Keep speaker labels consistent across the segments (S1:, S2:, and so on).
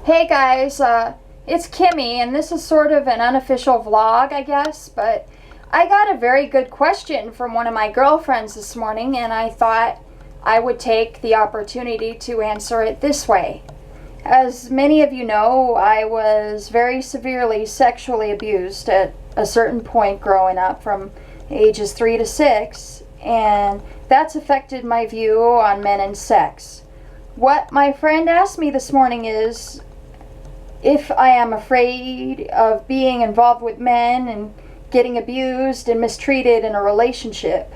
S1: Hey guys, it's Kimmy, and this is sort of an unofficial vlog, I guess, but I got a very good question from one of my girlfriends this morning, and I thought I would take the opportunity to answer it this way. As many of you know, I was very severely sexually abused at a certain point growing up from ages 3 to 6, and that's affected my view on men and sex. What my friend asked me this morning is if I am afraid of being involved with men and getting abused and mistreated in a relationship.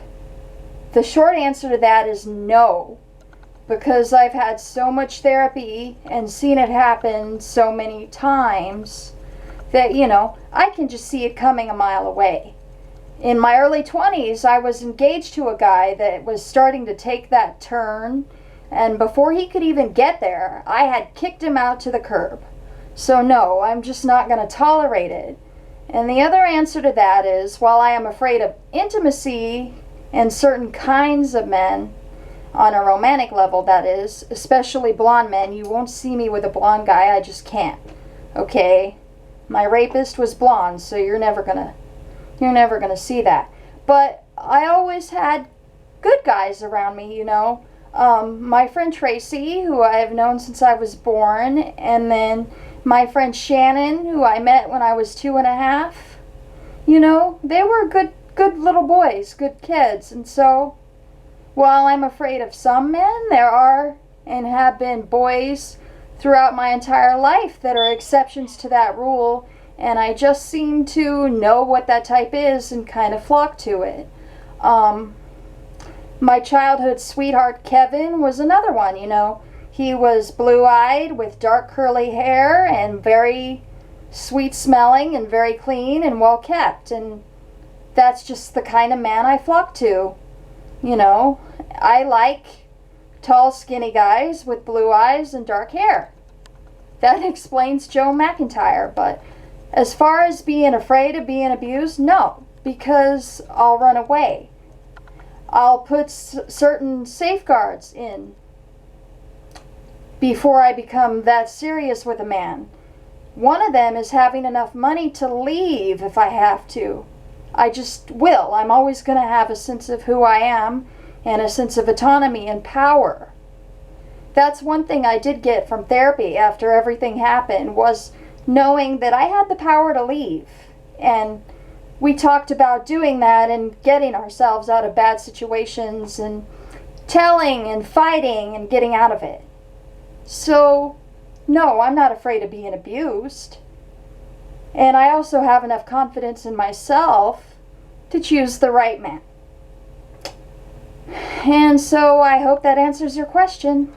S1: The short answer to that is no, because I've had so much therapy and seen it happen so many times that, I can just see it coming a mile away. In my early 20s, I was engaged to a guy that was starting to take that turn, and before he could even get there, I had kicked him out to the curb. So no, I'm just not going to tolerate it. And the other answer to that is, while I am afraid of intimacy and certain kinds of men, on a romantic level that is, especially blonde men, you won't see me with a blonde guy, I just can't. Okay? My rapist was blonde, so you're never gonna see that. But I always had good guys around me, my friend Tracy, who I have known since I was born, and then my friend Shannon, who I met when I was 2.5. They were good little boys, good kids. And so, while I'm afraid of some men, there are and have been boys throughout my entire life that are exceptions to that rule, and I just seem to know what that type is and kind of flock to it. My childhood sweetheart Kevin was another one, He was blue-eyed with dark curly hair and very sweet-smelling and very clean and well-kept, and that's just the kind of man I flock to. I like tall, skinny guys with blue eyes and dark hair. That explains Joe McIntyre, but as far as being afraid of being abused, no, because I'll run away. I'll put certain safeguards in before I become that serious with a man. One of them is having enough money to leave if I have to. I just will. I'm always going to have a sense of who I am and a sense of autonomy and power. That's one thing I did get from therapy after everything happened, was knowing that I had the power to leave. And we talked about doing that and getting ourselves out of bad situations and telling and fighting and getting out of it. So, no, I'm not afraid of being abused. And I also have enough confidence in myself to choose the right man. And so I hope that answers your question.